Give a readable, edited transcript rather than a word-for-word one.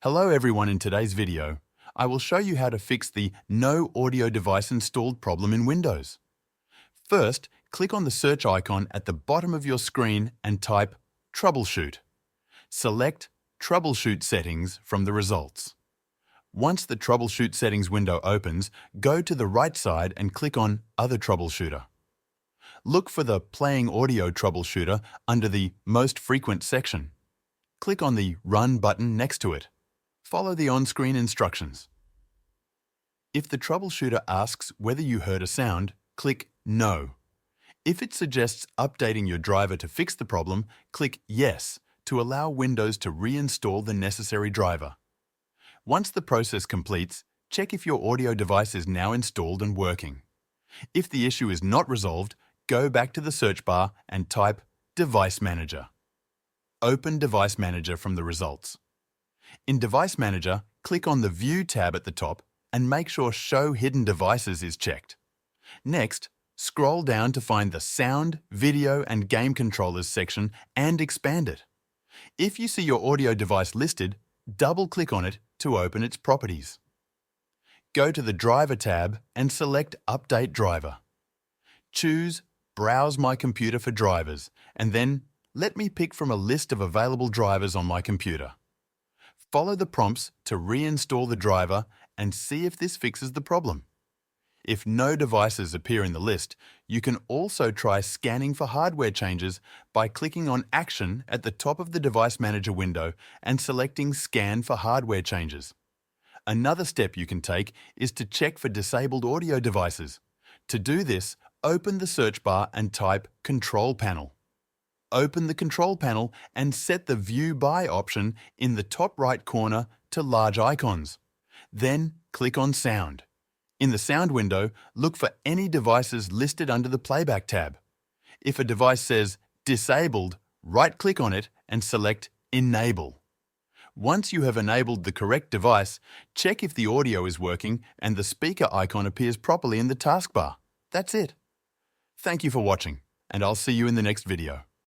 Hello everyone, in today's video, I will show you how to fix the No Audio Device Installed problem in Windows. First, click on the search icon at the bottom of your screen and type Troubleshoot. Select Troubleshoot Settings from the results. Once the Troubleshoot Settings window opens, go to the right side and click on Other Troubleshooter. Look for the Playing Audio Troubleshooter under the Most Frequent section. Click on the Run button next to it. Follow the on-screen instructions. If the troubleshooter asks whether you heard a sound, click No. If it suggests updating your driver to fix the problem, click Yes to allow Windows to reinstall the necessary driver. Once the process completes, check if your audio device is now installed and working. If the issue is not resolved, go back to the search bar and type Device Manager. Open Device Manager from the results. In Device Manager, click on the View tab at the top and make sure Show Hidden Devices is checked. Next, scroll down to find the Sound, Video and Game Controllers section and expand it. If you see your audio device listed, double-click on it to open its properties. Go to the Driver tab and select Update Driver. Choose Browse My Computer for drivers and then let me pick from a list of available drivers on my computer. Follow the prompts to reinstall the driver and see if this fixes the problem. If no devices appear in the list, you can also try scanning for hardware changes by clicking on Action at the top of the Device Manager window and selecting Scan for hardware changes. Another step you can take is to check for disabled audio devices. To do this, open the search bar and type Control Panel. Open the Control Panel and set the View By option in the top right corner to Large Icons. Then click on Sound. In the Sound window, look for any devices listed under the Playback tab. If a device says Disabled, right-click on it and select Enable. Once you have enabled the correct device, check if the audio is working and the speaker icon appears properly in the taskbar. That's it. Thank you for watching, and I'll see you in the next video.